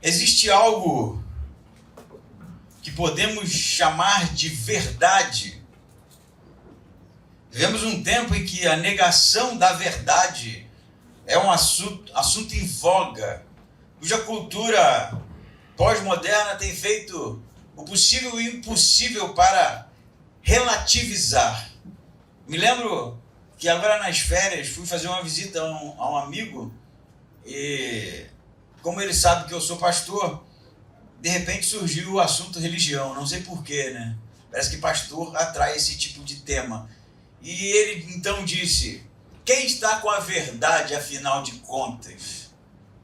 Existe algo que podemos chamar de verdade. Vivemos um tempo em que a negação da verdade é um assunto em voga, cuja cultura pós-moderna tem feito o possível e o impossível para relativizar. Me lembro que agora nas férias fui fazer uma visita a um amigo e, como ele sabe que eu sou pastor, de repente surgiu o assunto religião, não sei porquê, né? Parece que pastor atrai esse tipo de tema. E ele então disse: quem está com a verdade, afinal de contas?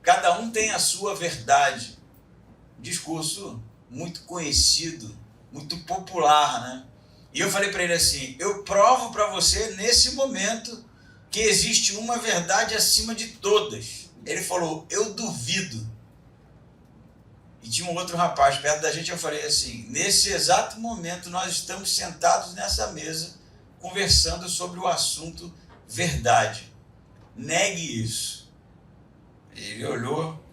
Cada um tem a sua verdade. Um discurso muito conhecido, muito popular, né? E eu falei para ele assim: eu provo para você nesse momento que existe uma verdade acima de todas. Ele falou: eu duvido. E tinha um outro rapaz perto da gente, eu falei assim: nesse exato momento nós estamos sentados nessa mesa conversando sobre o assunto verdade. Negue isso. Ele olhou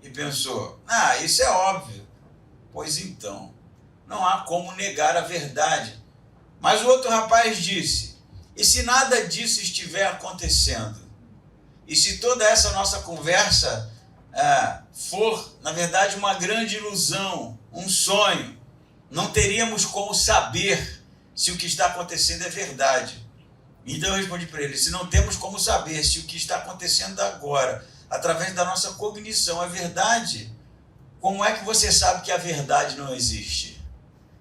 e pensou: ah, isso é óbvio. Pois então, não há como negar a verdade. Mas o outro rapaz disse: e se nada disso estiver acontecendo? E se toda essa nossa conversa for, na verdade, uma grande ilusão, um sonho? Não teríamos como saber se o que está acontecendo é verdade. Então eu respondi para ele: se não temos como saber se o que está acontecendo agora, através da nossa cognição, é verdade, como é que você sabe que a verdade não existe?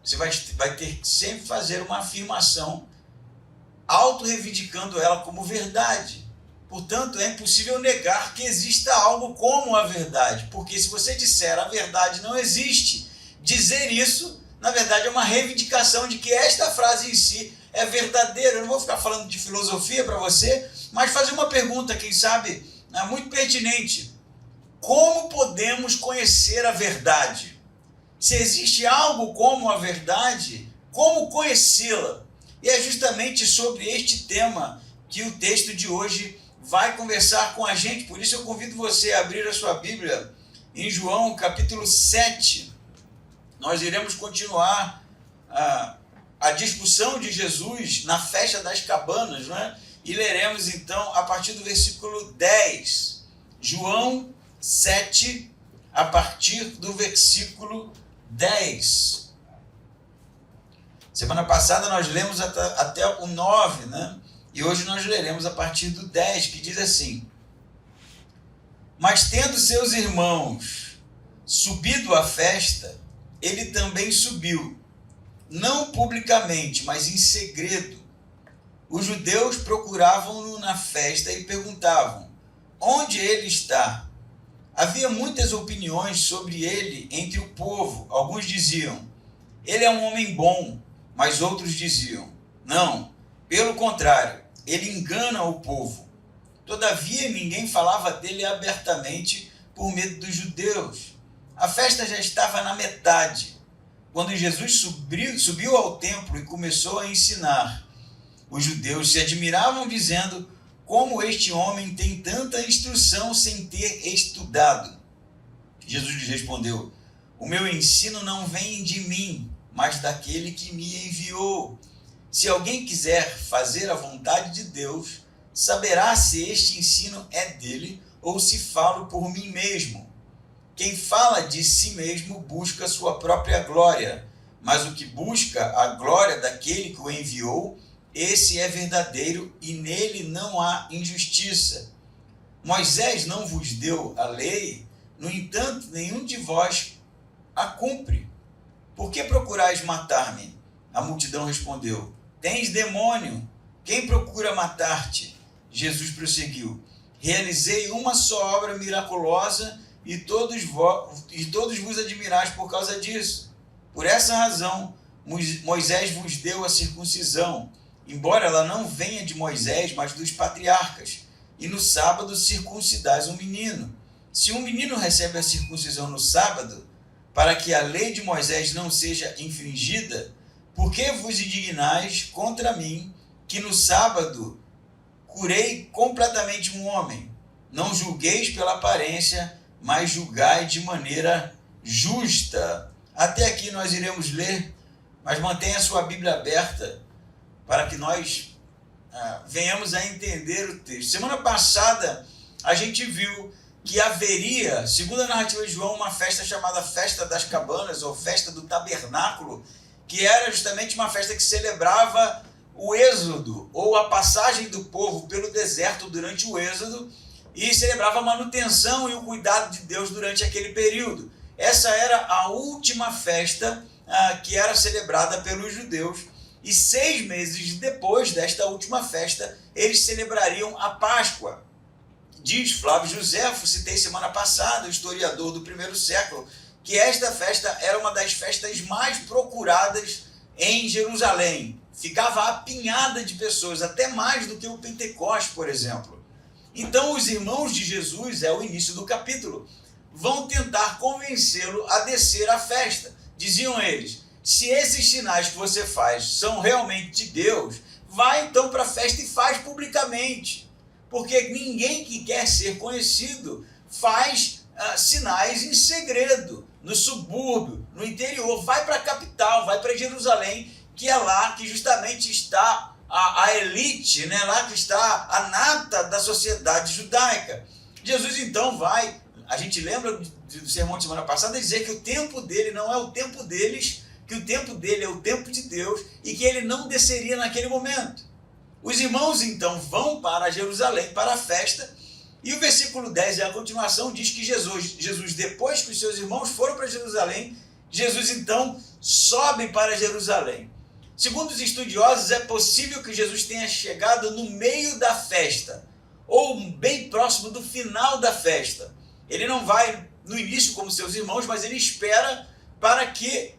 Você vai ter que sempre fazer uma afirmação, auto-reivindicando ela como verdade. Portanto, é impossível negar que exista algo como a verdade, porque se você disser a verdade não existe, dizer isso, na verdade, é uma reivindicação de que esta frase em si é verdadeira. Eu não vou ficar falando de filosofia para você, mas fazer uma pergunta, quem sabe, muito pertinente. Como podemos conhecer a verdade? Se existe algo como a verdade, como conhecê-la? E é justamente sobre este tema que o texto de hoje vai conversar com a gente. Por isso eu convido você a abrir a sua Bíblia em João capítulo 7. Nós iremos continuar a discussão de Jesus na festa das cabanas, né? E leremos então a partir do versículo 10. João 7, a partir do versículo 10. Semana passada nós lemos até o 9, né? E hoje nós leremos a partir do 10, que diz assim: mas tendo seus irmãos subido à festa, ele também subiu, não publicamente, mas em segredo. Os judeus procuravam-no na festa e perguntavam: onde ele está? Havia muitas opiniões sobre ele entre o povo. Alguns diziam: ele é um homem bom, mas outros diziam: não, pelo contrário, ele engana o povo. Todavia, ninguém falava dele abertamente por medo dos judeus. A festa já estava na metade, quando Jesus subiu ao templo e começou a ensinar. Os judeus se admiravam, dizendo: como este homem tem tanta instrução sem ter estudado? Jesus lhes respondeu: o meu ensino não vem de mim, mas daquele que me enviou. Se alguém quiser fazer a vontade de Deus, saberá se este ensino é dele ou se falo por mim mesmo. Quem fala de si mesmo busca sua própria glória, mas o que busca a glória daquele que o enviou, esse é verdadeiro e nele não há injustiça. Moisés não vos deu a lei, no entanto, nenhum de vós a cumpre. Por que procurais matar-me? A multidão respondeu: tens demônio, quem procura matar-te? Jesus prosseguiu: realizei uma só obra miraculosa e todos vos admirais por causa disso. Por essa razão, Moisés vos deu a circuncisão, embora ela não venha de Moisés, mas dos patriarcas. E no sábado circuncidais um menino. Se um menino recebe a circuncisão no sábado, para que a lei de Moisés não seja infringida, por que vos indignais contra mim, que no sábado curei completamente um homem? Não julgueis pela aparência, mas julgai de maneira justa. Até aqui nós iremos ler, mas mantenha a sua Bíblia aberta para que nós venhamos a entender o texto. Semana passada a gente viu que haveria, segundo a narrativa de João, uma festa chamada Festa das Cabanas, ou Festa do Tabernáculo, que era justamente uma festa que celebrava o êxodo, ou a passagem do povo pelo deserto durante o êxodo, e celebrava a manutenção e o cuidado de Deus durante aquele período. Essa era a última festa que era celebrada pelos judeus, e 6 meses depois desta última festa, eles celebrariam a Páscoa. Diz Flávio Josefo, citei semana passada, o historiador do primeiro século, que esta festa era uma das festas mais procuradas em Jerusalém. Ficava apinhada de pessoas, até mais do que o Pentecostes, por exemplo. Então os irmãos de Jesus, é o início do capítulo, vão tentar convencê-lo a descer à festa. Diziam eles: se esses sinais que você faz são realmente de Deus, vai então para a festa e faz publicamente. Porque ninguém que quer ser conhecido faz sinais em segredo, no subúrbio, no interior. Vai para a capital, vai para Jerusalém, que é lá que justamente está a elite, né? Lá que está a nata da sociedade judaica. Jesus então vai, a gente lembra do sermão de semana passada, dizer que o tempo dele não é o tempo deles, que o tempo dele é o tempo de Deus e que ele não desceria naquele momento. Os irmãos então vão para Jerusalém, para a festa, e o versículo 10 é a continuação, diz que Jesus, depois que os seus irmãos foram para Jerusalém, Jesus então sobe para Jerusalém. Segundo os estudiosos, é possível que Jesus tenha chegado no meio da festa, ou bem próximo do final da festa. Ele não vai no início como seus irmãos, mas ele espera para que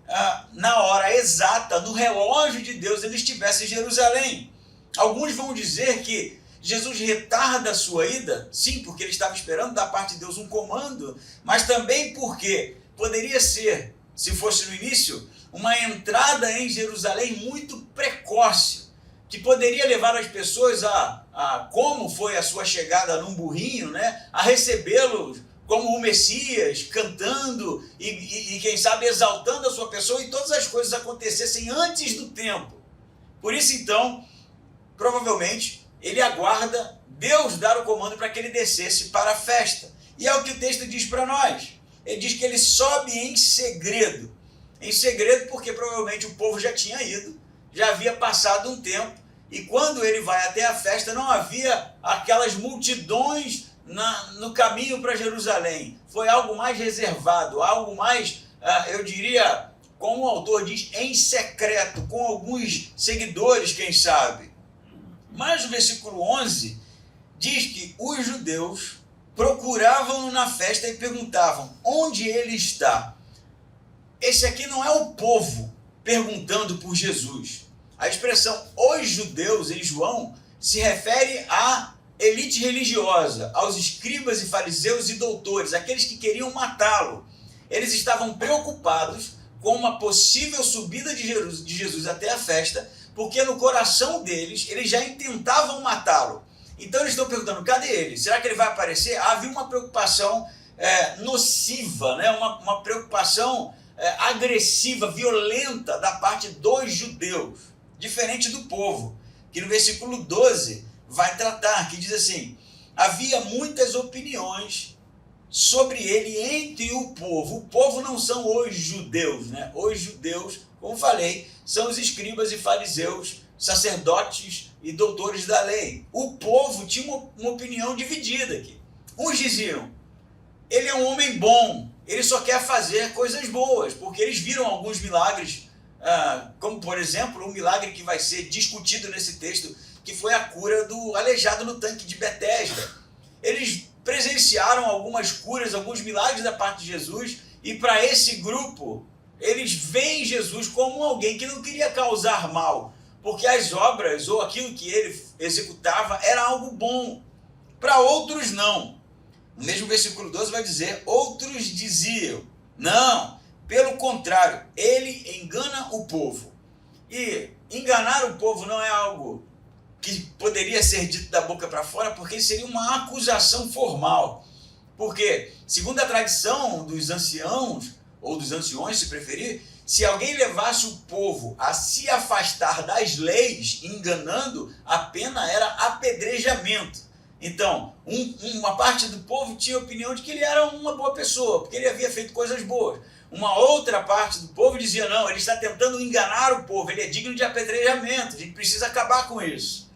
na hora exata, no relógio de Deus, ele estivesse em Jerusalém. Alguns vão dizer que Jesus retarda a sua ida, sim, porque ele estava esperando da parte de Deus um comando, mas também porque poderia ser, se fosse no início, uma entrada em Jerusalém muito precoce, que poderia levar as pessoas como foi a sua chegada num burrinho, né, a recebê-lo como o Messias, cantando e quem sabe exaltando a sua pessoa, e todas as coisas acontecessem antes do tempo. Por isso então, provavelmente, ele aguarda Deus dar o comando para que ele descesse para a festa. E é o que o texto diz para nós. Ele diz que ele sobe em segredo. Em segredo porque provavelmente o povo já tinha ido, já havia passado um tempo, e quando ele vai até a festa não havia aquelas multidões no caminho para Jerusalém. Foi algo mais reservado, algo mais, eu diria, como o autor diz, em secreto, com alguns seguidores, quem sabe. Mas o versículo 11 diz que os judeus procuravam-no na festa e perguntavam: onde ele está? Esse aqui não é o povo perguntando por Jesus. A expressão os judeus em João se refere à elite religiosa, aos escribas e fariseus e doutores, aqueles que queriam matá-lo. Eles estavam preocupados com uma possível subida de Jesus até a festa, porque no coração deles, eles já intentavam matá-lo. Então eles estão perguntando: cadê ele? Será que ele vai aparecer? Havia uma preocupação nociva, né? uma preocupação agressiva, violenta da parte dos judeus, diferente do povo, que no versículo 12 vai tratar, que diz assim: havia muitas opiniões sobre ele entre o povo. O povo não são os judeus, né? Os judeus, como falei, são os escribas e fariseus, sacerdotes e doutores da lei. O povo tinha uma opinião dividida aqui. Uns diziam: ele é um homem bom, ele só quer fazer coisas boas, porque eles viram alguns milagres, como por exemplo um milagre que vai ser discutido nesse texto, que foi a cura do aleijado no tanque de Betesda. Eles presenciaram algumas curas, alguns milagres da parte de Jesus, e para esse grupo, eles veem Jesus como alguém que não queria causar mal, porque as obras ou aquilo que ele executava era algo bom. Para outros, não. No mesmo versículo 12 vai dizer: outros diziam: não, pelo contrário, ele engana o povo. E enganar o povo não é algo que poderia ser dito da boca para fora, porque seria uma acusação formal. Porque, segundo a tradição dos anciãos, ou dos anciões, se preferir, se alguém levasse o povo a se afastar das leis, enganando, a pena era apedrejamento. Então, uma parte do povo tinha a opinião de que ele era uma boa pessoa, porque ele havia feito coisas boas. Uma outra parte do povo dizia, não, ele está tentando enganar o povo, ele é digno de apedrejamento, a gente precisa acabar com isso.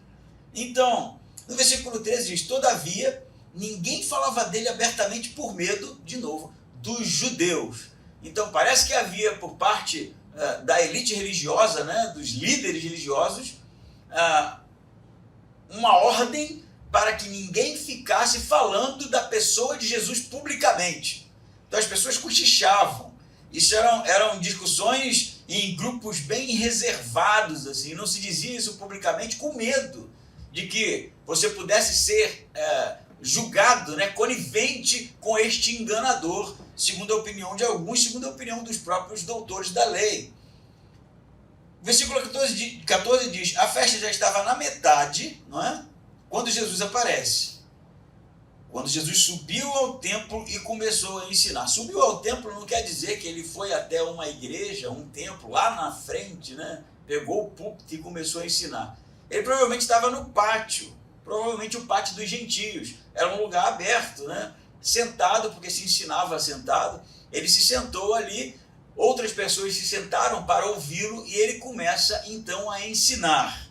Então, no versículo 13 diz, todavia, ninguém falava dele abertamente por medo, de novo, dos judeus. Então, parece que havia por parte da elite religiosa, né, dos líderes religiosos, uma ordem para que ninguém ficasse falando da pessoa de Jesus publicamente. Então, as pessoas cochichavam. Isso eram discussões em grupos bem reservados, assim, não se dizia isso publicamente com medo de que você pudesse ser julgado, né, conivente com este enganador, segundo a opinião de alguns, segundo a opinião dos próprios doutores da lei. Versículo 14 diz, a festa já estava na metade, não é? Quando Jesus aparece. Quando Jesus subiu ao templo e começou a ensinar. Subiu ao templo não quer dizer que ele foi até uma igreja, um templo, lá na frente, né? Pegou o púlpito e começou a ensinar. Ele provavelmente estava no pátio, provavelmente o pátio dos gentios. Era um lugar aberto, né? Sentado, porque se ensinava sentado. Ele se sentou ali, outras pessoas se sentaram para ouvi-lo e ele começa então a ensinar.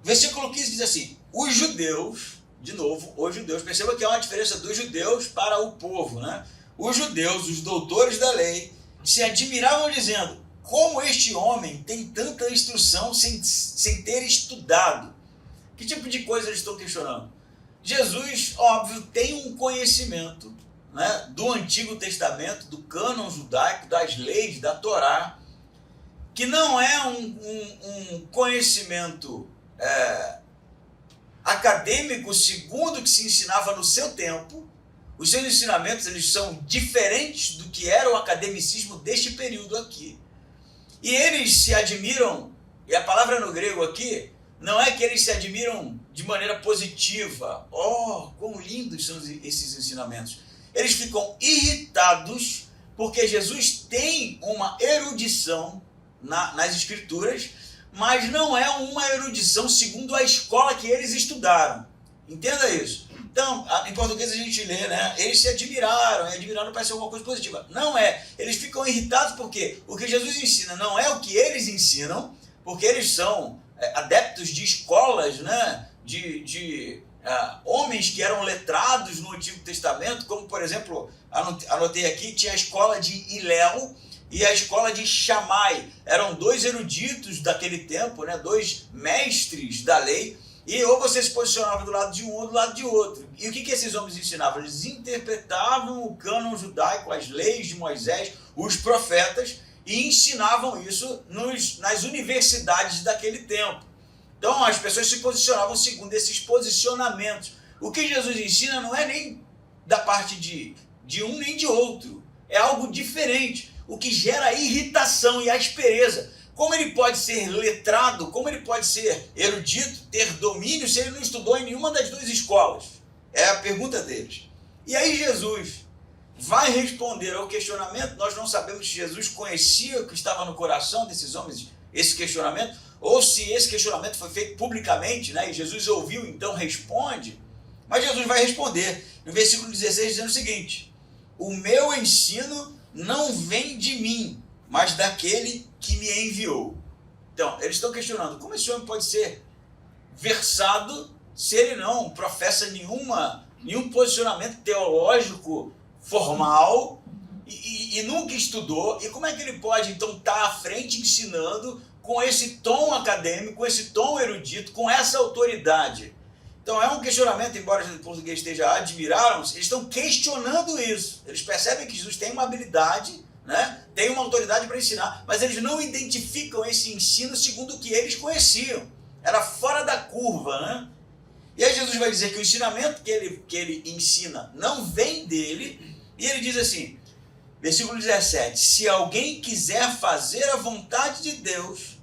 Versículo 15 diz assim, os judeus, de novo, os judeus, perceba que há uma diferença dos judeus para o povo, né? Os judeus, os doutores da lei, se admiravam dizendo, como este homem tem tanta instrução sem ter estudado? Que tipo de coisa eles estão questionando? Jesus, óbvio, tem um conhecimento, né, do Antigo Testamento, do cânon judaico, das leis, da Torá, que não é um conhecimento acadêmico segundo o que se ensinava no seu tempo. Os seus ensinamentos eles são diferentes do que era o academicismo deste período aqui. E eles se admiram, e a palavra no grego aqui, não é que eles se admiram de maneira positiva. Oh, quão lindos são esses ensinamentos. Eles ficam irritados porque Jesus tem uma erudição nas Escrituras, mas não é uma erudição segundo a escola que eles estudaram. Entenda isso. Então, em português a gente lê, né? Eles se admiraram, e admiraram parece alguma coisa positiva. Não é. Eles ficam irritados porque o que Jesus ensina não é o que eles ensinam, porque eles são adeptos de escolas, né? De homens que eram letrados no Antigo Testamento, como, por exemplo, anotei aqui, tinha a escola de Hilel e a escola de Shammai. Eram dois eruditos daquele tempo, né? Dois mestres da lei, e ou você se posicionava do lado de um ou do lado de outro. E o que esses homens ensinavam? Eles interpretavam o cânon judaico, as leis de Moisés, os profetas, e ensinavam isso nas universidades daquele tempo. Então as pessoas se posicionavam segundo esses posicionamentos. O que Jesus ensina não é nem da parte de um nem de outro. É algo diferente, o que gera irritação e aspereza. Como ele pode ser letrado, como ele pode ser erudito, ter domínio, se ele não estudou em nenhuma das duas escolas? É a pergunta deles. E aí Jesus vai responder ao questionamento. Nós não sabemos se Jesus conhecia o que estava no coração desses homens, esse questionamento, ou se esse questionamento foi feito publicamente, né? E Jesus ouviu, então responde. Mas Jesus vai responder no versículo 16, dizendo o seguinte: o meu ensino não vem de mim, mas daquele que me enviou. Então, eles estão questionando como esse homem pode ser versado se ele não professa nenhum posicionamento teológico formal e nunca estudou, e como é que ele pode então estar à frente ensinando com esse tom acadêmico, com esse tom erudito, com essa autoridade? Então é um questionamento, embora o português esteja admiraram-se, eles estão questionando isso. Eles percebem que Jesus tem uma habilidade, né? Tem uma autoridade para ensinar, mas eles não identificam esse ensino segundo o que eles conheciam. Era fora da curva, né? E aí Jesus vai dizer que o ensinamento que ele ensina não vem dele, e ele diz assim, versículo 17, se alguém quiser fazer a vontade de Deus,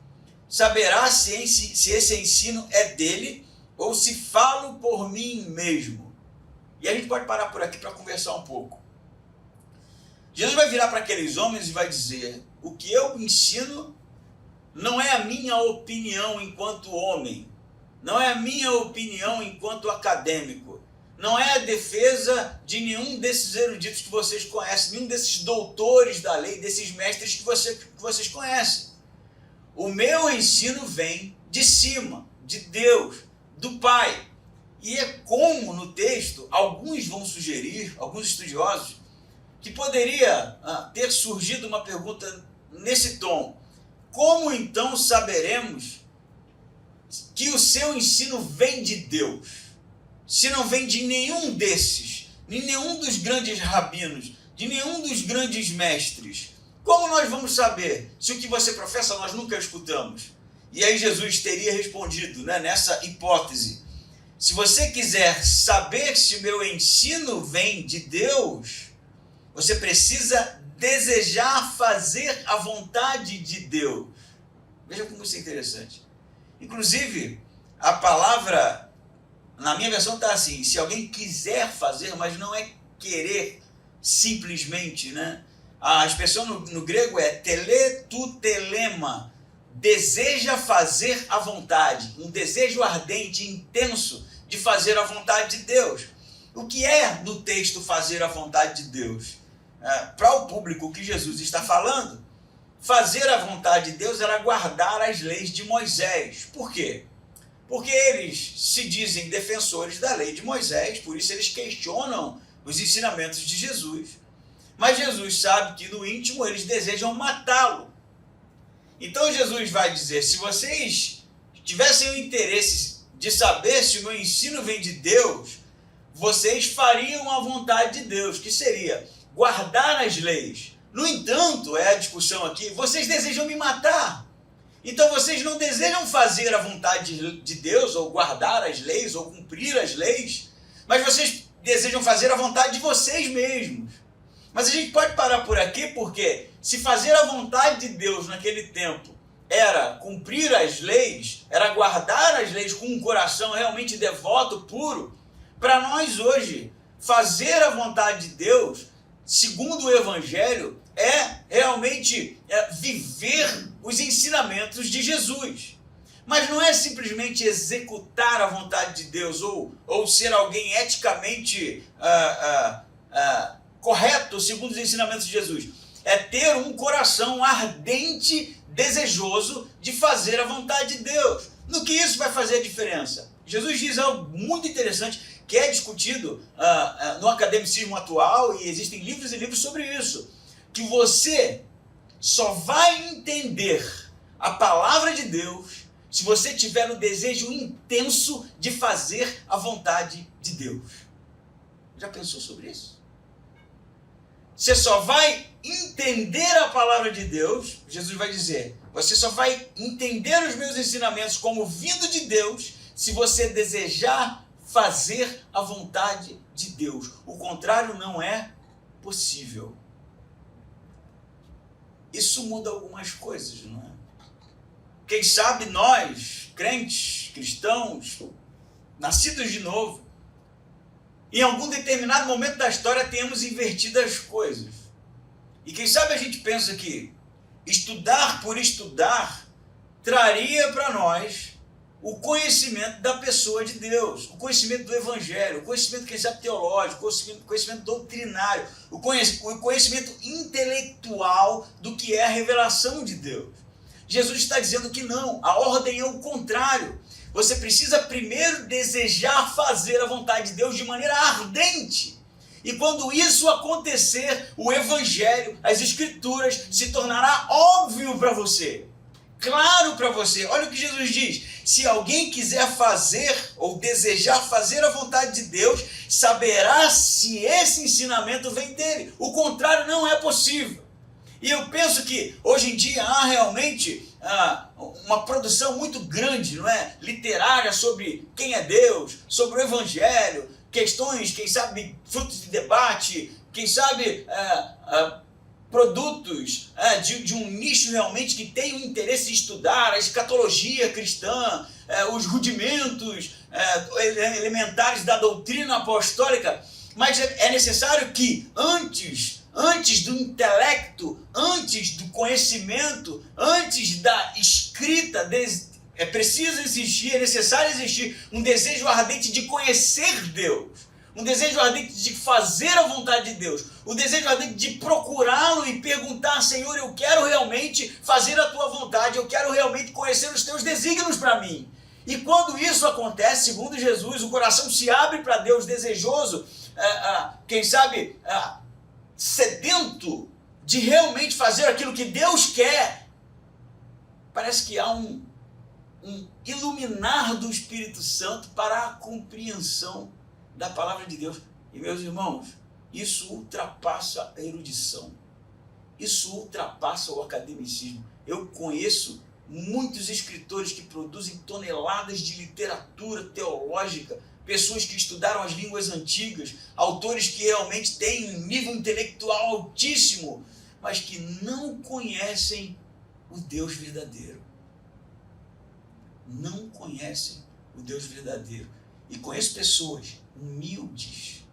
saberá se esse ensino é dele ou se falo por mim mesmo. E a gente pode parar por aqui para conversar um pouco. Jesus vai virar para aqueles homens e vai dizer: o que eu ensino não é a minha opinião enquanto homem, não é a minha opinião enquanto acadêmico, não é a defesa de nenhum desses eruditos que vocês conhecem, nenhum desses doutores da lei, desses mestres que vocês conhecem. O meu ensino vem de cima, de Deus, do Pai. E é como no texto, alguns vão sugerir, alguns estudiosos, que poderia ter surgido uma pergunta nesse tom: como então saberemos que o seu ensino vem de Deus, se não vem de nenhum desses, de nenhum dos grandes rabinos, de nenhum dos grandes mestres? Como nós vamos saber se o que você professa nós nunca escutamos? E aí Jesus teria respondido, né, nessa hipótese: se você quiser saber se o meu ensino vem de Deus, você precisa desejar fazer a vontade de Deus. Veja como isso é interessante. Inclusive, a palavra, na minha versão está assim: se alguém quiser fazer, mas não é querer simplesmente, né? A expressão no grego é teletutelema, deseja fazer a vontade, um desejo ardente, intenso de fazer a vontade de Deus. O que é no texto fazer a vontade de Deus? Para o público que Jesus está falando, fazer a vontade de Deus era guardar as leis de Moisés. Por quê? Porque eles se dizem defensores da lei de Moisés, por isso eles questionam os ensinamentos de Jesus. Mas Jesus sabe que no íntimo eles desejam matá-lo. Então Jesus vai dizer: se vocês tivessem o interesse de saber se o meu ensino vem de Deus, vocês fariam a vontade de Deus, que seria guardar as leis. No entanto, é a discussão aqui, vocês desejam me matar. Então vocês não desejam fazer a vontade de Deus, ou guardar as leis, ou cumprir as leis, mas vocês desejam fazer a vontade de vocês mesmos. Mas a gente pode parar por aqui, porque se fazer a vontade de Deus naquele tempo era cumprir as leis, era guardar as leis com um coração realmente devoto, puro, para nós hoje, fazer a vontade de Deus, segundo o Evangelho, é realmente viver os ensinamentos de Jesus. Mas não é simplesmente executar a vontade de Deus, ou ser alguém eticamente correto, segundo os ensinamentos de Jesus. É ter um coração ardente, desejoso de fazer a vontade de Deus. No que isso vai fazer a diferença? Jesus diz algo muito interessante, que é discutido no academicismo atual, e existem livros e livros sobre isso, que você só vai entender a palavra de Deus se você tiver o desejo intenso de fazer a vontade de Deus. Já pensou sobre isso? Você só vai entender a palavra de Deus, Jesus vai dizer, você só vai entender os meus ensinamentos como vindo de Deus, se você desejar fazer a vontade de Deus. O contrário não é possível. Isso muda algumas coisas, não é? Quem sabe nós, crentes, cristãos, nascidos de novo, em algum determinado momento da história tenhamos invertido as coisas. E quem sabe a gente pensa que estudar por estudar traria para nós o conhecimento da pessoa de Deus, o conhecimento do Evangelho, o conhecimento, quem sabe, teológico, o conhecimento doutrinário, o conhecimento intelectual do que é a revelação de Deus. Jesus está dizendo que não, a ordem é o contrário. Você precisa primeiro desejar fazer a vontade de Deus de maneira ardente. E quando isso acontecer, o Evangelho, as Escrituras, se tornará óbvio para você, claro para você. Olha o que Jesus diz: se alguém quiser fazer ou desejar fazer a vontade de Deus, saberá se esse ensinamento vem dele. O contrário não é possível. E eu penso que hoje em dia há realmente uma produção muito grande, não é? Literária, sobre quem é Deus, sobre o Evangelho, questões, quem sabe, frutos de debate, quem sabe, produtos de um nicho realmente que tem o interesse de estudar a escatologia cristã, os rudimentos elementares da doutrina apostólica. Mas é necessário que antes do intelecto, antes do conhecimento, antes da escrita, é preciso existir, é necessário existir um desejo ardente de conhecer Deus, um desejo ardente de fazer a vontade de Deus, um desejo ardente de procurá-lo e perguntar: Senhor, eu quero realmente fazer a tua vontade, eu quero realmente conhecer os teus desígnios para mim. E quando isso acontece, segundo Jesus, o coração se abre para Deus, desejoso, quem sabe, sedento de realmente fazer aquilo que Deus quer. Parece que há um iluminar do Espírito Santo para a compreensão da palavra de Deus. E, meus irmãos, isso ultrapassa a erudição, isso ultrapassa o academicismo. Eu conheço muitos escritores que produzem toneladas de literatura teológica, pessoas que estudaram as línguas antigas, autores que realmente têm um nível intelectual altíssimo, mas que não conhecem o Deus verdadeiro. Não conhecem o Deus verdadeiro. E conheço pessoas humildes,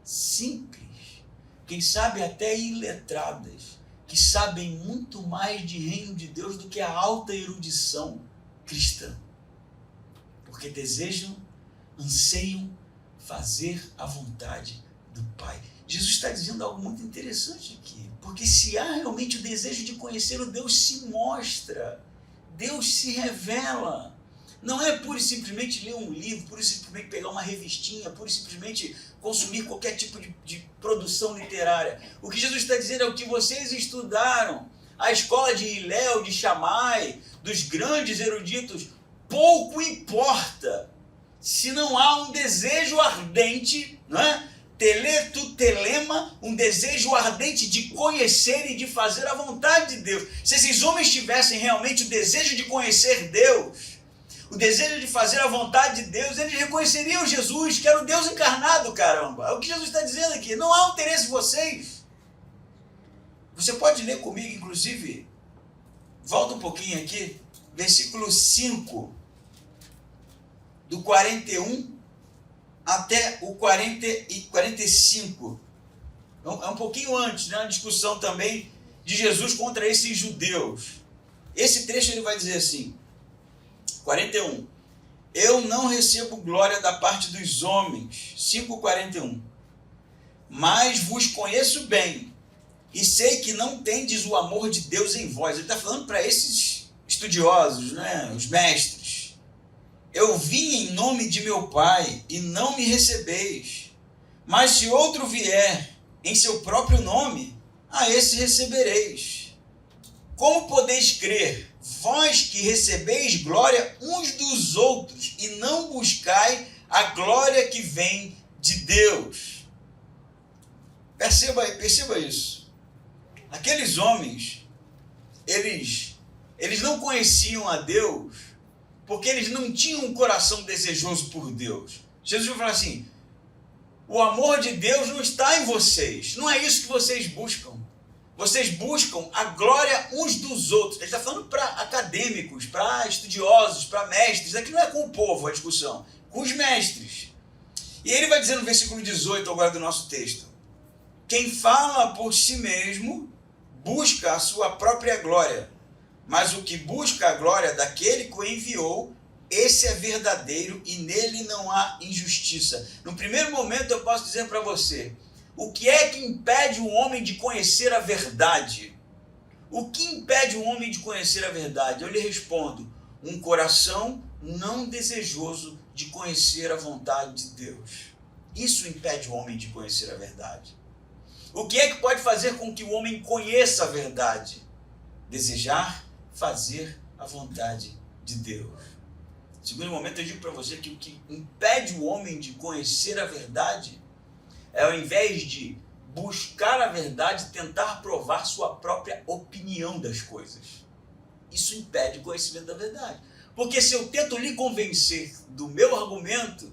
simples, quem sabe até iletradas, que sabem muito mais de reino de Deus do que a alta erudição cristã, porque desejam, anseiam fazer a vontade do Pai. Jesus está dizendo algo muito interessante aqui, porque se há realmente o desejo de conhecer o Deus, se mostra, Deus se revela. Não é pura e simplesmente ler um livro, pura e simplesmente pegar uma revistinha, pura e simplesmente consumir qualquer tipo de produção literária. O que Jesus está dizendo é o que vocês estudaram. A escola de Hilel, de Shammai, dos grandes eruditos, pouco importa se não há um desejo ardente, não é? Teleto, telema, um desejo ardente de conhecer e de fazer a vontade de Deus. Se esses homens tivessem realmente o desejo de conhecer Deus, o desejo de fazer a vontade de Deus, eles reconheceriam Jesus, que era o Deus encarnado, caramba. É o que Jesus está dizendo aqui. Não há interesse em vocês. Você pode ler comigo, inclusive, volta um pouquinho aqui, versículo 5, do 41 até o 45. É um pouquinho antes, né? Uma discussão também de Jesus contra esses judeus. Esse trecho ele vai dizer assim, 41. Eu não recebo glória da parte dos homens. 5:41. Mas vos conheço bem, e sei que não tendes o amor de Deus em vós. Ele está falando para esses estudiosos, né? Os mestres. Eu vim em nome de meu Pai, e não me recebeis. Mas se outro vier em seu próprio nome, a esse recebereis. Como podeis crer, vós que recebeis glória uns dos outros, e não buscai a glória que vem de Deus? Perceba isso. Aqueles homens, eles não conheciam a Deus, porque eles não tinham um coração desejoso por Deus. Jesus vai falar assim, o amor de Deus não está em vocês, não é isso que vocês buscam. Vocês buscam a glória uns dos outros. Ele está falando para acadêmicos, para estudiosos, para mestres. Aqui não é com o povo a discussão, com os mestres. E ele vai dizer no versículo 18 agora do nosso texto, quem fala por si mesmo busca a sua própria glória, mas o que busca a glória daquele que o enviou, esse é verdadeiro e nele não há injustiça. No primeiro momento eu posso dizer para você, o que é que impede um homem de conhecer a verdade? O que impede um homem de conhecer a verdade? Eu lhe respondo, um coração não desejoso de conhecer a vontade de Deus. Isso impede o homem de conhecer a verdade. O que é que pode fazer com que o homem conheça a verdade? Desejar fazer a vontade de Deus. No segundo momento eu digo para você que o que impede o homem de conhecer a verdade é, ao invés de buscar a verdade, tentar provar sua própria opinião das coisas. Isso impede o conhecimento da verdade. Porque se eu tento lhe convencer do meu argumento,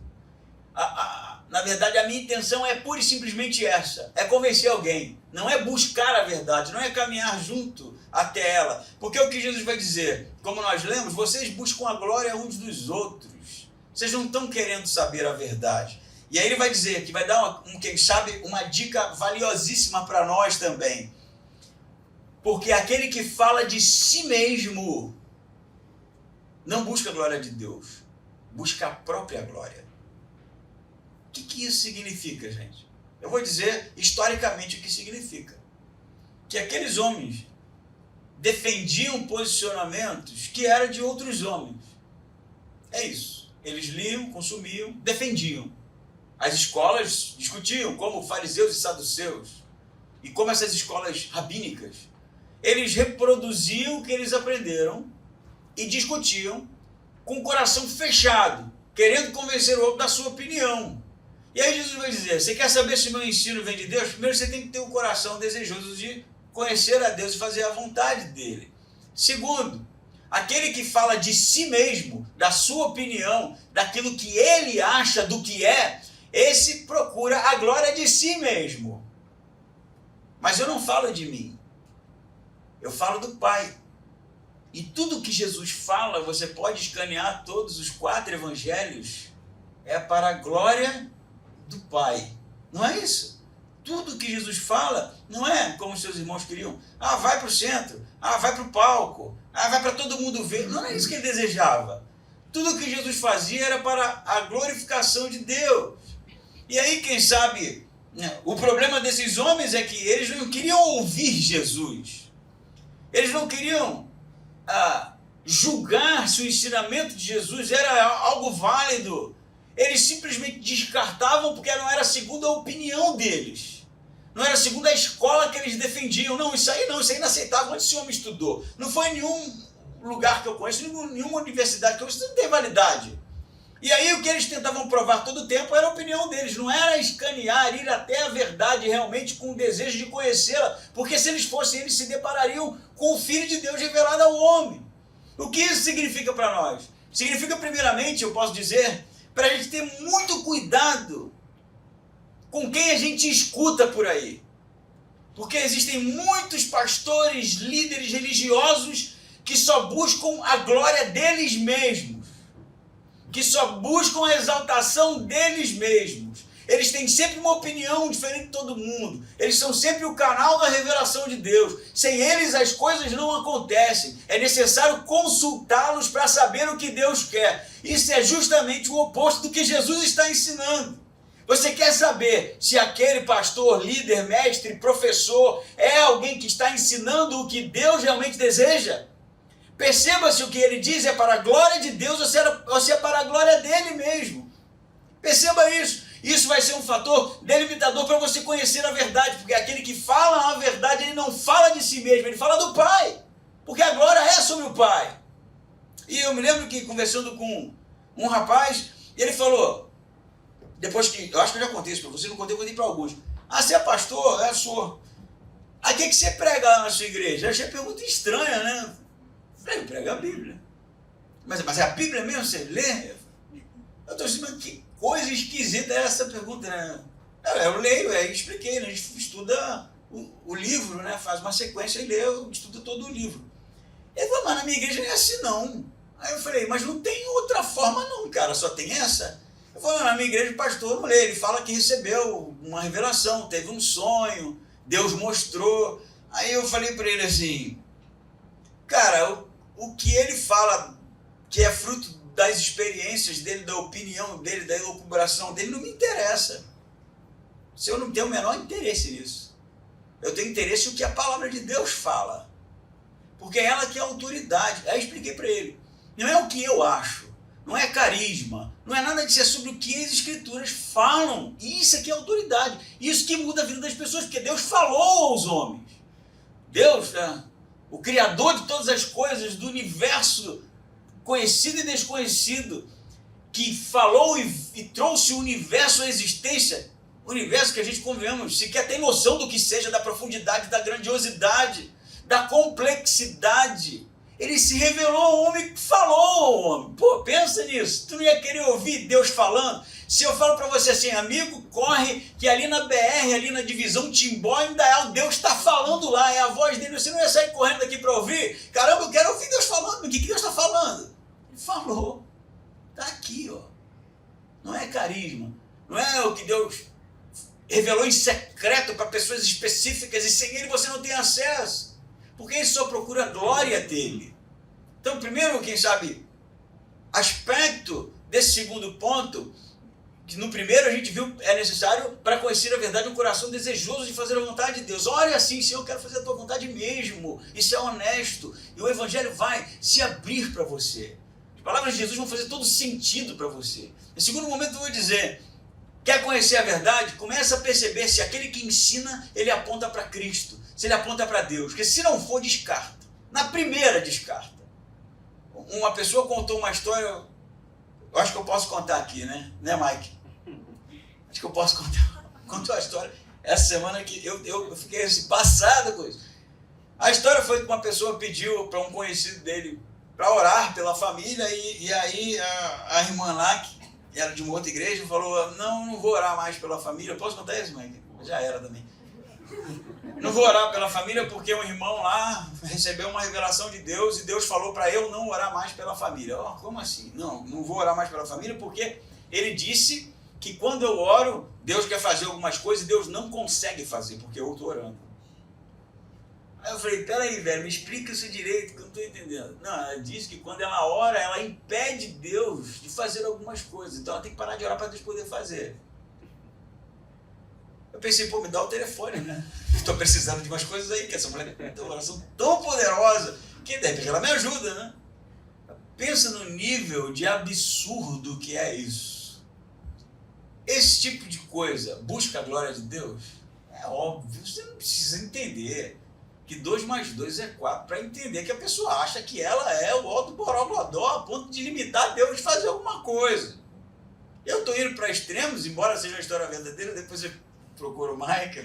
na verdade a minha intenção é pura e simplesmente essa, é convencer alguém, não é buscar a verdade, não é caminhar junto até ela. Porque o que Jesus vai dizer, como nós lemos, vocês buscam a glória uns dos outros, vocês não estão querendo saber a verdade. E aí ele vai dizer que vai dar, quem sabe, uma dica valiosíssima para nós também. Porque aquele que fala de si mesmo não busca a glória de Deus, busca a própria glória. O que isso significa, gente? Eu vou dizer historicamente o que significa. Que aqueles homens defendiam posicionamentos que eram de outros homens. É isso. Eles liam, consumiam, defendiam. As escolas discutiam, como fariseus e saduceus. E como essas escolas rabínicas, eles reproduziam o que eles aprenderam e discutiam com o coração fechado, querendo convencer o outro da sua opinião. E aí Jesus vai dizer, você quer saber se o meu ensino vem de Deus? Primeiro você tem que ter um coração desejoso de conhecer a Deus e fazer a vontade dele. Segundo, aquele que fala de si mesmo, da sua opinião, daquilo que ele acha do que é, esse procura a glória de si mesmo. Mas eu não falo de mim, eu falo do Pai. E tudo que Jesus fala, você pode escanear todos os 4 evangelhos, é para a glória do Pai. Não é isso? Tudo que Jesus fala não é como seus irmãos queriam. Ah, vai para o centro. Ah, vai para o palco. Ah, vai para todo mundo ver. Não é isso que ele desejava. Tudo que Jesus fazia era para a glorificação de Deus. E aí, quem sabe, o problema desses homens é que eles não queriam ouvir Jesus. Eles não queriam julgar se o ensinamento de Jesus era algo válido. Eles simplesmente descartavam porque não era segundo a opinião deles. Não era segundo a escola que eles defendiam. Não, isso aí é inaceitável. Onde esse homem estudou? Não foi em nenhum lugar que eu conheço, nenhuma universidade que eu conheço, isso não tem validade. E aí o que eles tentavam provar todo o tempo era a opinião deles, não era escanear, ir até a verdade realmente com o desejo de conhecê-la, porque se eles fossem, eles se deparariam com o Filho de Deus revelado ao homem. O que isso significa para nós? Significa, primeiramente, eu posso dizer, para a gente ter muito cuidado com quem a gente escuta por aí. Porque existem muitos pastores, líderes religiosos que só buscam a glória deles mesmos, que só buscam a exaltação deles mesmos. Eles têm sempre uma opinião diferente de todo mundo. Eles são sempre o canal da revelação de Deus. Sem eles as coisas não acontecem. É necessário consultá-los para saber o que Deus quer. Isso é justamente o oposto do que Jesus está ensinando. Você quer saber se aquele pastor, líder, mestre, professor é alguém que está ensinando o que Deus realmente deseja? Perceba se o que ele diz é para a glória de Deus ou se é para a glória dele mesmo. Perceba isso. Isso vai ser um fator delimitador para você conhecer a verdade, porque aquele que fala a verdade, ele não fala de si mesmo, ele fala do Pai, porque a glória é sobre o Pai. E eu me lembro que conversando com um rapaz, ele falou, depois que, eu acho que eu já contei isso para você, não contei, eu contei para alguns. Ah, você é pastor? É, sou. Aí o que você prega lá na sua igreja? Eu achei a pergunta estranha, né? Eu prego a Bíblia. Mas é a Bíblia mesmo? Você lê? Eu estou dizendo que coisa esquisita é essa pergunta, né? Eu leio, expliquei, né? A gente estuda o livro, né? Faz uma sequência e lê, estuda todo o livro. Ele falou, mas na minha igreja não é assim não. Aí eu falei, mas não tem outra forma não, cara, só tem essa. Eu falei, na minha igreja o pastor não lê, ele fala que recebeu uma revelação, teve um sonho, Deus mostrou. Aí eu falei para ele assim, cara, o que ele fala que é fruto das experiências dele, da opinião dele, da elucubração dele, não me interessa. Se eu não tenho o menor interesse nisso. Eu tenho interesse no que a palavra de Deus fala. Porque é ela que é a autoridade. Aí eu expliquei para ele. Não é o que eu acho. Não é carisma. Não é nada disso. É sobre o que as escrituras falam. E isso aqui é autoridade. Isso que muda a vida das pessoas. Porque Deus falou aos homens. Deus, o Criador de todas as coisas, do universo conhecido e desconhecido, que falou e trouxe o universo à existência, o universo que a gente convenhamos, sequer tem noção do que seja, da profundidade, da grandiosidade, da complexidade. Ele se revelou ao homem e falou ao homem. Pô, pensa nisso. Tu não ia querer ouvir Deus falando? Se eu falo para você assim, amigo, corre, que ali na BR, ali na divisão Timbó, ainda é o Deus está falando lá, é a voz dele. Você não ia sair correndo daqui para ouvir? Caramba, eu quero ouvir Deus falando. O que Deus está falando? Ele falou. Está aqui, ó. Não é carisma. não é o que Deus revelou em secreto para pessoas específicas, e sem ele você não tem acesso, porque ele só procura a glória dele. Então, primeiro, quem sabe, aspecto desse segundo ponto, que no primeiro a gente viu, é necessário, para conhecer a verdade, um coração desejoso de fazer a vontade de Deus. Olha assim, Senhor, eu quero fazer a tua vontade mesmo. Isso é honesto. E o Evangelho vai se abrir para você. As palavras de Jesus vão fazer todo sentido para você. Em segundo momento eu vou dizer, quer conhecer a verdade? Começa a perceber se aquele que ensina, ele aponta para Cristo. Se ele aponta para Deus. Porque se não for, descarta. Na primeira, descarta. Uma pessoa contou uma história, eu acho que eu posso contar aqui, né? Né, Mike? Acho que eu posso contar. Contou a história essa semana que eu fiquei assim, passado com isso. A história foi que uma pessoa pediu para um conhecido dele para orar pela família, e aí a irmã lá, que era de uma outra igreja, falou, não vou orar mais pela família. Posso contar isso, Mike? Já era também. Não vou orar pela família porque um irmão lá recebeu uma revelação de Deus e Deus falou para eu não orar mais pela família. Oh, como assim? Não vou orar mais pela família porque ele disse que quando eu oro, Deus quer fazer algumas coisas e Deus não consegue fazer porque eu estou orando. Aí eu falei, peraí, velho, me explica isso direito que eu não estou entendendo. Não, ela diz que quando ela ora, ela impede Deus de fazer algumas coisas. Então ela tem que parar de orar para Deus poder fazer. Eu pensei, pô, me dá o telefone, né? Estou precisando de umas coisas aí, que essa mulher tem uma oração tão poderosa, que de repente ela me ajuda, né? Pensa no nível de absurdo que é isso. Esse tipo de coisa busca a glória de Deus? É óbvio, você não precisa entender que 2 mais 2 é 4 para entender que a pessoa acha que ela é o alto borogodó a ponto de limitar Deus de fazer alguma coisa. Eu estou indo para extremos, embora seja uma história verdadeira, depois você procura o Mike.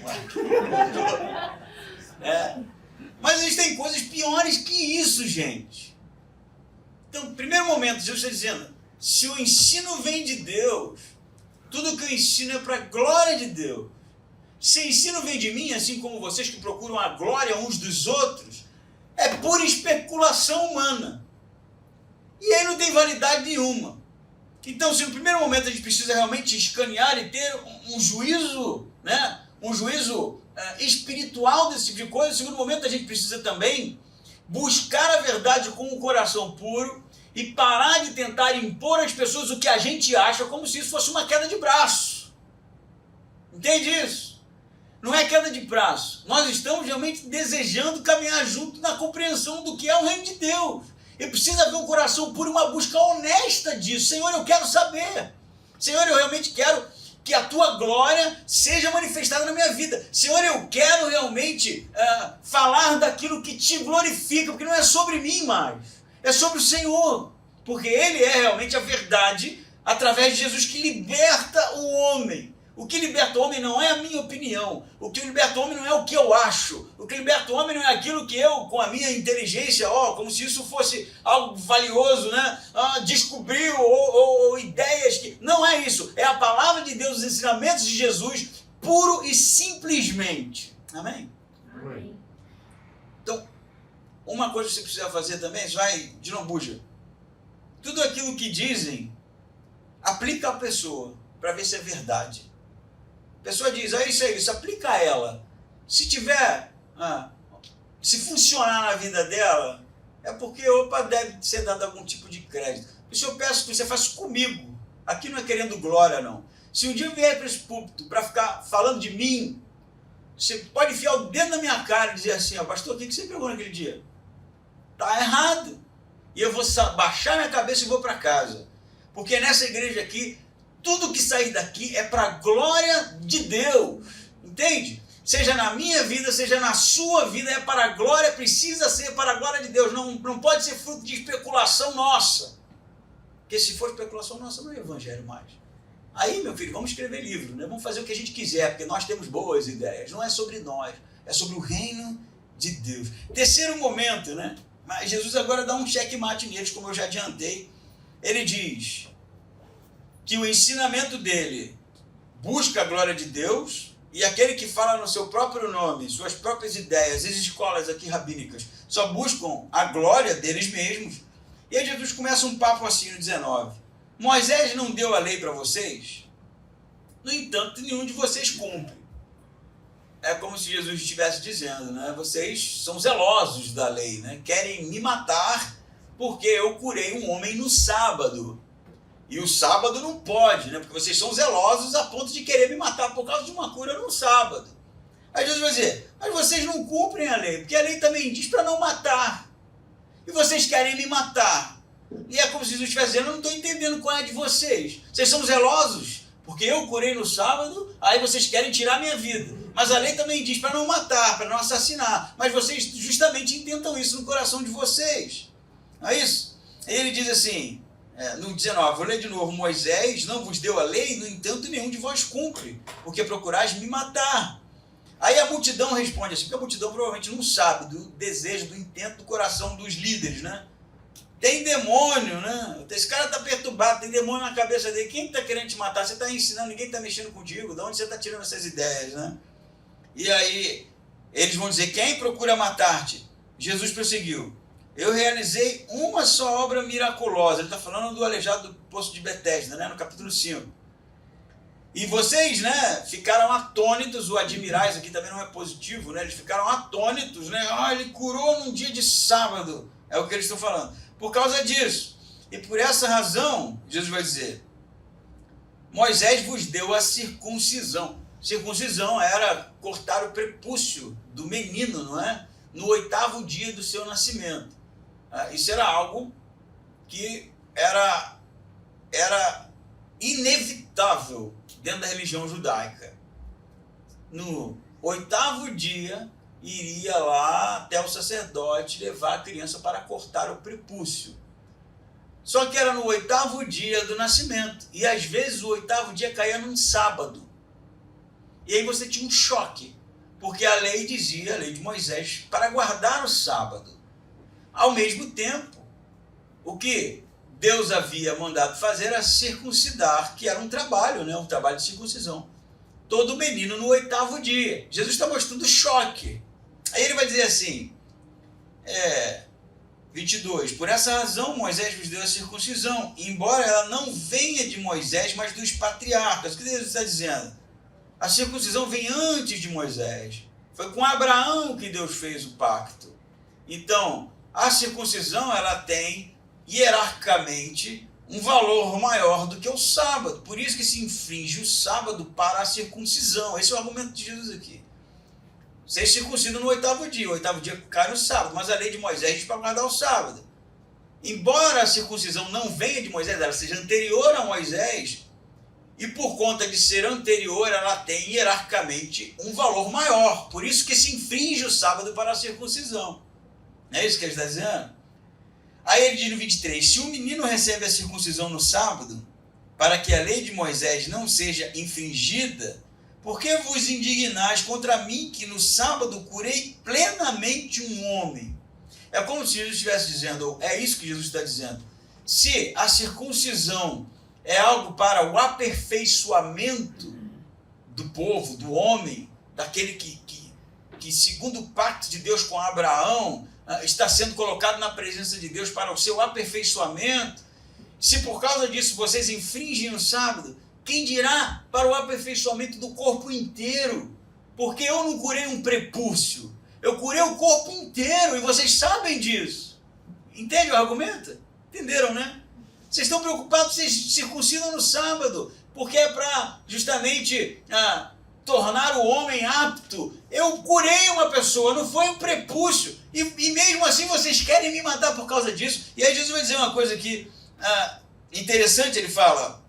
Mas existem coisas piores que isso, gente. Então, primeiro momento, Jesus está dizendo, se o ensino vem de Deus, tudo que eu ensino é para a glória de Deus. Se o ensino vem de mim, assim como vocês que procuram a glória uns dos outros, é pura especulação humana. E aí não tem validade nenhuma. Então, se no primeiro momento a gente precisa realmente escanear e ter um juízo, né? Um juízo espiritual desse tipo de coisa, no segundo momento a gente precisa também buscar a verdade com um coração puro e parar de tentar impor às pessoas o que a gente acha como se isso fosse uma queda de braço. Entende isso? Não é queda de braço. Nós estamos realmente desejando caminhar junto na compreensão do que é o reino de Deus. E precisa haver um coração puro e uma busca honesta disso. Senhor, eu quero saber. Senhor, eu realmente quero que a tua glória seja manifestada na minha vida. Senhor, eu quero realmente falar daquilo que te glorifica, porque não é sobre mim mais, é sobre o Senhor. Porque Ele é realmente a verdade, através de Jesus, que liberta o homem. O que liberta o homem não é a minha opinião. O que liberta o homem não é o que eu acho. O que liberta o homem não é aquilo que eu, com a minha inteligência, como se isso fosse algo valioso, né? Descobriu ou ideias que... Não é isso. É a palavra de Deus, os ensinamentos de Jesus, puro e simplesmente. Amém? Amém. Então, uma coisa que você precisa fazer também, você vai de lambuja. Tudo aquilo que dizem, aplica a pessoa, para ver se é verdade. A pessoa diz, isso aplica a ela. Se tiver, se funcionar na vida dela, é porque, deve ser dado algum tipo de crédito. Por isso eu peço que você faça comigo. Aqui não é querendo glória, não. Se um dia eu vier para esse púlpito para ficar falando de mim, você pode enfiar o dedo na minha cara e dizer assim, pastor, o que você pegou naquele dia? Está errado. E eu vou baixar minha cabeça e vou para casa. Porque nessa igreja aqui, tudo que sair daqui é para a glória de Deus, entende? Seja na minha vida, seja na sua vida, é para a glória, precisa ser para a glória de Deus, não pode ser fruto de especulação nossa, porque se for especulação nossa, não é evangelho mais. Aí, meu filho, vamos escrever livro, né? Vamos fazer o que a gente quiser, porque nós temos boas ideias, não é sobre nós, é sobre o reino de Deus. Terceiro momento, né? Mas Jesus agora dá um checkmate neles, como eu já adiantei. Ele diz que o ensinamento dele busca a glória de Deus, e aquele que fala no seu próprio nome, suas próprias ideias, as escolas aqui rabínicas, só buscam a glória deles mesmos. E aí Jesus começa um papo assim no 19. Moisés não deu a lei para vocês? no entanto, nenhum de vocês cumpre. É como se Jesus estivesse dizendo, né? Vocês são zelosos da lei, né? Querem me matar porque eu curei um homem no sábado. E o sábado não pode, né? Porque vocês são zelosos a ponto de querer me matar por causa de uma cura no sábado. Aí Jesus vai dizer, mas vocês não cumprem a lei, porque a lei também diz para não matar. E vocês querem me matar. E é como se Jesus estivesse dizendo, eu não estou entendendo qual é a de vocês. Vocês são zelosos, porque eu curei no sábado, aí vocês querem tirar a minha vida. Mas a lei também diz para não matar, para não assassinar. Mas vocês justamente intentam isso no coração de vocês. Não é isso? Ele diz assim, no 19, vou ler de novo, Moisés não vos deu a lei, no entanto nenhum de vós cumpre, porque procurais me matar. Aí a multidão responde assim, porque a multidão provavelmente não sabe do desejo, do intento do coração dos líderes, né? Tem demônio, né? Esse cara está perturbado, tem demônio na cabeça dele. Quem está querendo te matar? Você está ensinando, ninguém está mexendo contigo. De onde você está tirando essas ideias, né? E aí, eles vão dizer, quem procura matar-te? Jesus prosseguiu, eu realizei uma só obra miraculosa. Ele está falando do aleijado do poço de Betesda, né? No capítulo 5. E vocês, né, ficaram atônitos, o admirais aqui também não é positivo, né? Eles ficaram atônitos, né? Ele curou num dia de sábado. É o que eles estão falando. Por causa disso, e por essa razão, Jesus vai dizer, Moisés vos deu a circuncisão. Circuncisão era cortar o prepúcio do menino, não é? No 8º dia do seu nascimento. Isso era algo que era inevitável dentro da religião judaica. No 8º dia, iria lá até o sacerdote levar a criança para cortar o prepúcio. Só que era no 8º dia do nascimento. E às vezes o 8º dia caía num sábado. E aí você tinha um choque. Porque a lei dizia, a lei de Moisés, para guardar o sábado. Ao mesmo tempo, o que Deus havia mandado fazer era circuncidar, que era um trabalho, né? Um trabalho de circuncisão. Todo menino no 8º dia. Jesus está mostrando choque. Aí ele vai dizer assim, 22, por essa razão Moisés vos deu a circuncisão, embora ela não venha de Moisés, mas dos patriarcas. O que Deus está dizendo? A circuncisão vem antes de Moisés. Foi com Abraão que Deus fez o pacto. Então, a circuncisão ela tem, hierarquicamente, um valor maior do que o sábado. Por isso que se infringe o sábado para a circuncisão. Esse é o argumento de Jesus aqui. Vocês circuncidam no 8º dia. O 8º dia cai no sábado, mas a lei de Moisés diz para guardar o sábado. Embora a circuncisão não venha de Moisés, ela seja anterior a Moisés, e por conta de ser anterior, ela tem hierarquicamente um valor maior. Por isso que se infringe o sábado para a circuncisão. Não é isso que ele está dizendo? Aí ele diz no 23, se o menino recebe a circuncisão no sábado, para que a lei de Moisés não seja infringida, por que vos indignais contra mim, que no sábado curei plenamente um homem? É como se Jesus estivesse dizendo, ou é isso que Jesus está dizendo, se a circuncisão é algo para o aperfeiçoamento do povo, do homem, daquele que segundo o pacto de Deus com Abraão, está sendo colocado na presença de Deus para o seu aperfeiçoamento, se por causa disso vocês infringem o sábado, quem dirá para o aperfeiçoamento do corpo inteiro? Porque eu não curei um prepúcio, eu curei o corpo inteiro, e vocês sabem disso. Entende o argumento? Entenderam, né? Vocês estão preocupados, vocês circuncidam no sábado, porque é para justamente tornar o homem apto. Eu curei uma pessoa, não foi um prepúcio, e mesmo assim vocês querem me matar por causa disso. E aí Jesus vai dizer uma coisa aqui interessante, ele fala,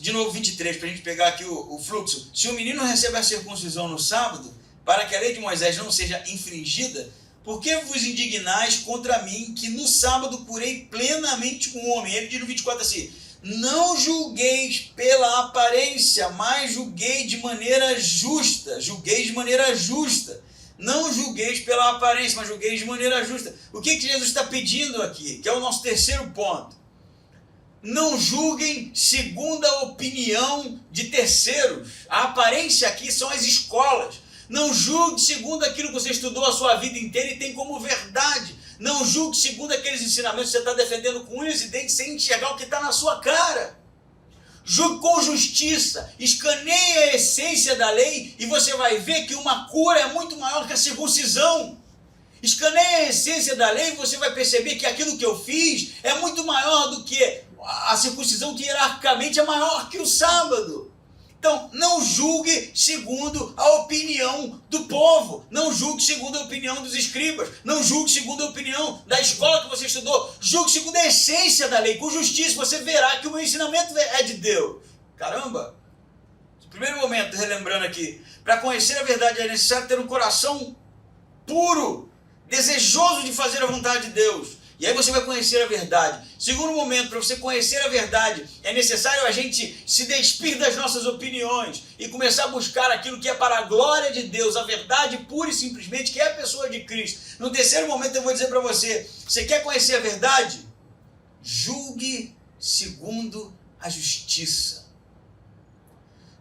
de novo 23, para a gente pegar aqui o fluxo, se o menino recebe a circuncisão no sábado, para que a lei de Moisés não seja infringida, por que vos indignais contra mim, que no sábado curei plenamente um homem? Ele diz no 24 assim, não julgueis pela aparência, mas julguei de maneira justa. Julgueis de maneira justa. Não julgueis pela aparência, mas julgueis de maneira justa. O que Jesus está pedindo aqui? Que é o nosso terceiro ponto. Não julguem segundo a opinião de terceiros. A aparência aqui são as escolas. Não julgue segundo aquilo que você estudou a sua vida inteira e tem como verdade. Não julgue segundo aqueles ensinamentos que você está defendendo com unhas e dentes sem enxergar o que está na sua cara. Julgue com justiça, escaneie a essência da lei e você vai ver que uma cura é muito maior que a circuncisão. Escaneie a essência da lei e você vai perceber que aquilo que eu fiz é muito maior do que a circuncisão, que hierarquicamente é maior que o sábado. Então, não julgue segundo a opinião do povo, não julgue segundo a opinião dos escribas, não julgue segundo a opinião da escola que você estudou, julgue segundo a essência da lei. Com justiça você verá que o meu ensinamento é de Deus. Caramba! No primeiro momento, relembrando aqui, para conhecer a verdade é necessário ter um coração puro, desejoso de fazer a vontade de Deus. E aí você vai conhecer a verdade. Segundo momento, para você conhecer a verdade, é necessário a gente se despir das nossas opiniões e começar a buscar aquilo que é para a glória de Deus, a verdade pura e simplesmente, que é a pessoa de Cristo. No terceiro momento eu vou dizer para você, você quer conhecer a verdade? Julgue segundo a justiça.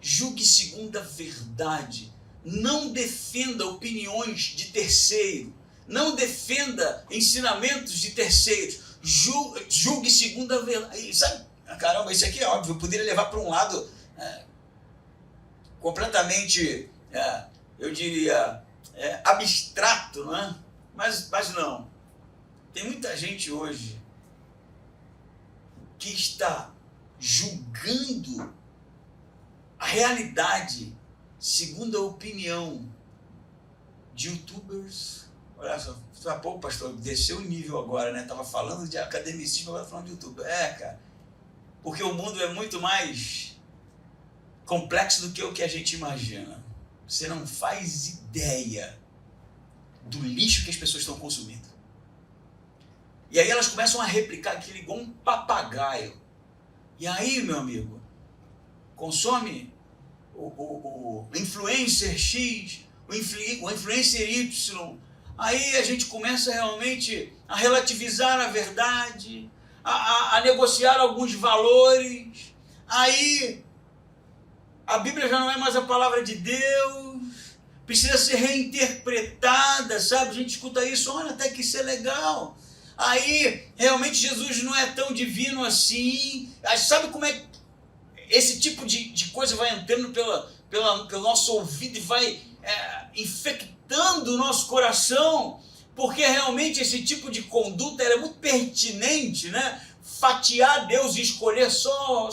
Julgue segundo a verdade. Não defenda opiniões de terceiro. Não defenda ensinamentos de terceiros. Julgue segundo a verdade. Sabe? Caramba, isso aqui é óbvio. Eu poderia levar para um lado completamente, eu diria, abstrato, não é? Mas não. Tem muita gente hoje que está julgando a realidade segundo a opinião de youtubers. Olha só, pô, pastor, desceu o nível agora, né? Tava falando de academicismo, agora falando de YouTube. Cara, porque o mundo é muito mais complexo do que o que a gente imagina. Você não faz ideia do lixo que as pessoas estão consumindo. E aí elas começam a replicar aquilo igual um papagaio. E aí, meu amigo, consome o influencer X, o influencer Y. Aí a gente começa realmente a relativizar a verdade, a negociar alguns valores. Aí a Bíblia já não é mais a palavra de Deus, precisa ser reinterpretada, sabe? A gente escuta isso, olha, até que isso é legal. Aí realmente Jesus não é tão divino assim. Aí, sabe como é que esse tipo de coisa vai entrando pelo nosso ouvido e vai infectando o nosso coração, porque realmente esse tipo de conduta é muito pertinente, né? Fatiar Deus e escolher só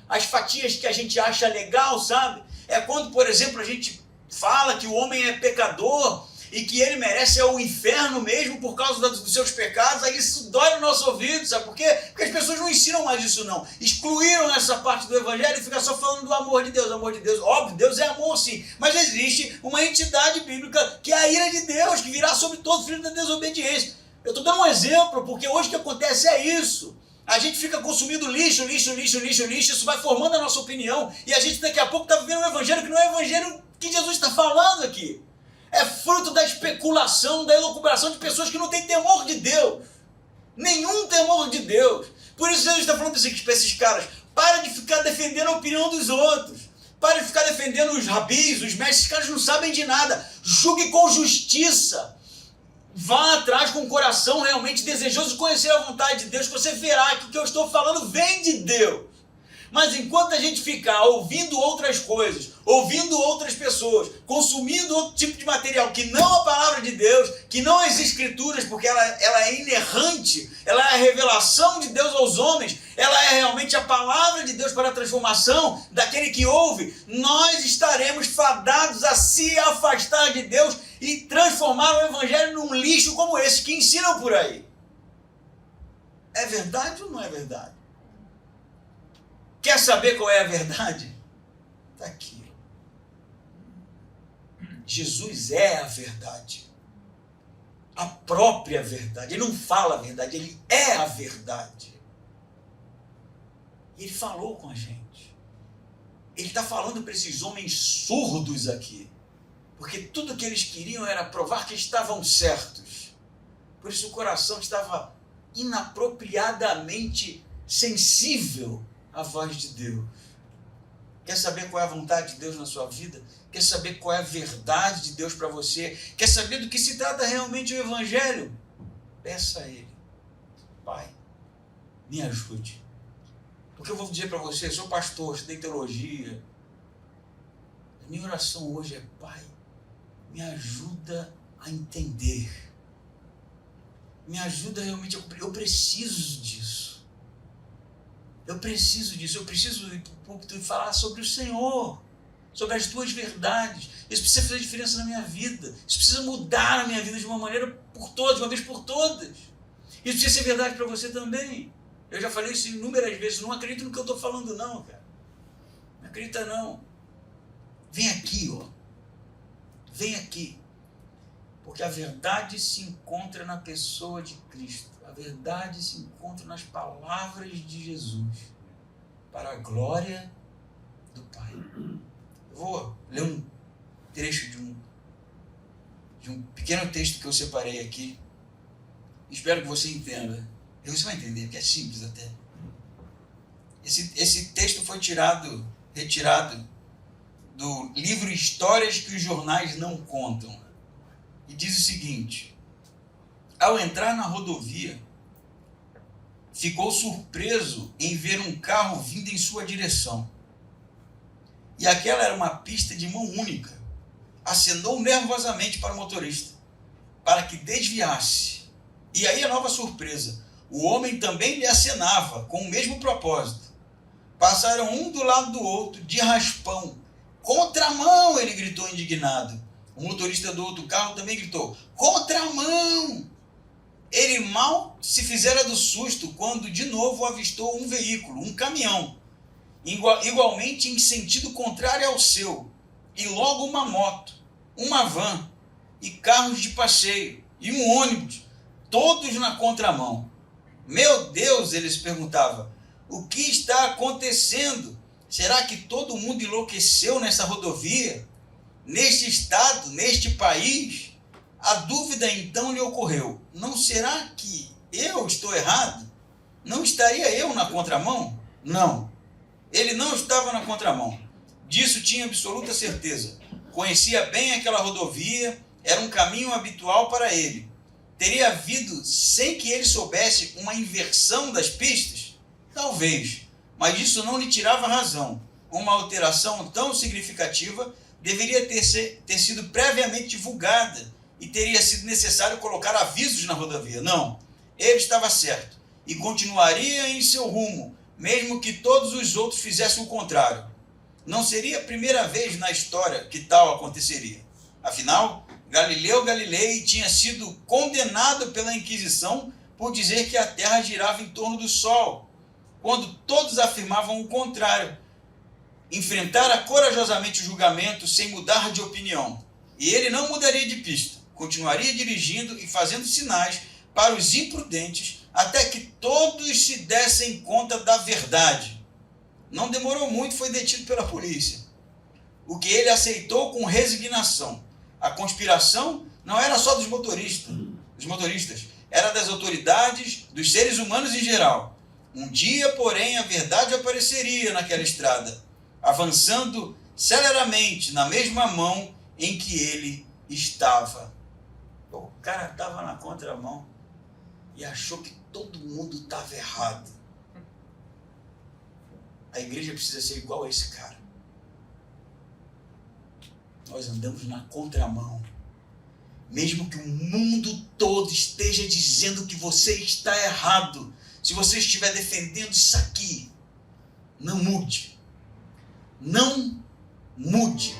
as fatias que a gente acha legal, sabe? É quando, por exemplo, a gente fala que o homem é pecador e que ele merece o inferno mesmo por causa dos seus pecados, aí isso dói no nosso ouvido, sabe por quê? Porque as pessoas não ensinam mais isso não, excluíram essa parte do evangelho e ficam só falando do amor de Deus, óbvio, Deus é amor sim, mas existe uma entidade bíblica que é a ira de Deus, que virá sobre todo filho da desobediência. Eu estou dando um exemplo, porque hoje o que acontece é isso. A gente fica consumindo lixo, isso vai formando a nossa opinião, e a gente daqui a pouco está vivendo um evangelho que não é o evangelho que Jesus está falando aqui. É fruto da especulação, da elucubração de pessoas que não têm temor de Deus. Nenhum temor de Deus. Por isso Jesus está falando para esses caras, para de ficar defendendo a opinião dos outros. Para de ficar defendendo os rabis, os mestres, esses caras não sabem de nada. Julgue com justiça. Vá atrás com o coração realmente desejoso de conhecer a vontade de Deus, que você verá que o que eu estou falando vem de Deus. Mas enquanto a gente ficar ouvindo outras coisas, ouvindo outras pessoas, consumindo outro tipo de material que não a palavra de Deus, que não as escrituras, porque ela é inerrante, ela é a revelação de Deus aos homens, ela é realmente a palavra de Deus para a transformação daquele que ouve, nós estaremos fadados a se afastar de Deus e transformar o evangelho num lixo como esse que ensinam por aí. É verdade ou não é verdade? Quer saber qual é a verdade? Está aqui. Jesus é a verdade. A própria verdade. Ele não fala a verdade, ele é a verdade. E ele falou com a gente. Ele está falando para esses homens surdos aqui. Porque tudo que eles queriam era provar que estavam certos. Por isso o coração estava inapropriadamente sensível a voz de Deus. Quer saber qual é a vontade de Deus na sua vida? Quer saber qual é a verdade de Deus para você? Quer saber do que se trata realmente o evangelho? Peça a Ele. Pai, me ajude Porque eu vou dizer para você, sou pastor, estudei teologia. A minha oração hoje é: Pai, me ajuda a entender. Me ajuda realmente a compreender. Eu preciso disso. Eu preciso ir para o púlpito e falar sobre o Senhor, sobre as tuas verdades. Isso precisa fazer diferença na minha vida. Isso precisa mudar a minha vida de uma maneira por todas, de uma vez por todas. Isso precisa ser verdade para você também. Eu já falei isso inúmeras vezes. Não acredito no que eu estou falando, não, cara. Não acredita, não. Vem aqui, ó. Vem aqui. Porque a verdade se encontra na pessoa de Cristo. A verdade se encontra nas palavras de Jesus. Para a glória do Pai. Eu vou ler um trecho de um pequeno texto que eu separei aqui. Espero que você entenda. E você vai entender, porque é simples até. Esse texto foi retirado do livro Histórias que os Jornais Não Contam. E diz o seguinte: ao entrar na rodovia, ficou surpreso em ver um carro vindo em sua direção. E aquela era uma pista de mão única. Acenou nervosamente para o motorista, para que desviasse. E aí a nova surpresa: o homem também lhe acenava, com o mesmo propósito. Passaram um do lado do outro, de raspão. Contramão, ele gritou indignado. O motorista do outro carro também gritou: contramão! Ele mal se fizera do susto quando de novo avistou um veículo, um caminhão, igualmente em sentido contrário ao seu, e logo uma moto, uma van, e carros de passeio, e um ônibus, todos na contramão. Meu Deus, ele se perguntava, o que está acontecendo? Será que todo mundo enlouqueceu nessa rodovia? Neste estado, neste país? A dúvida então lhe ocorreu: não será que eu estou errado? Não estaria eu na contramão? Não, ele não estava na contramão. Disso tinha absoluta certeza. Conhecia bem aquela rodovia, era um caminho habitual para ele. Teria havido, sem que ele soubesse, uma inversão das pistas? Talvez, mas isso não lhe tirava razão. Uma alteração tão significativa deveria ter sido previamente divulgada e teria sido necessário colocar avisos na rodovia. Não, ele estava certo e continuaria em seu rumo, mesmo que todos os outros fizessem o contrário. Não seria a primeira vez na história que tal aconteceria. Afinal, Galileu Galilei tinha sido condenado pela Inquisição por dizer que a Terra girava em torno do Sol, quando todos afirmavam o contrário. Enfrentara corajosamente o julgamento sem mudar de opinião. E ele não mudaria de pista, continuaria dirigindo e fazendo sinais para os imprudentes até que todos se dessem conta da verdade. Não demorou muito, foi detido pela polícia, o que ele aceitou com resignação. A conspiração não era só dos motoristas, era das autoridades, dos seres humanos em geral. Um dia, porém, a verdade apareceria naquela estrada, avançando celeramente na mesma mão em que ele estava. O cara estava na contramão e achou que todo mundo estava errado. A igreja precisa ser igual a esse cara. Nós andamos na contramão. Mesmo que o mundo todo esteja dizendo que você está errado, se você estiver defendendo isso aqui, não mude. Não mude.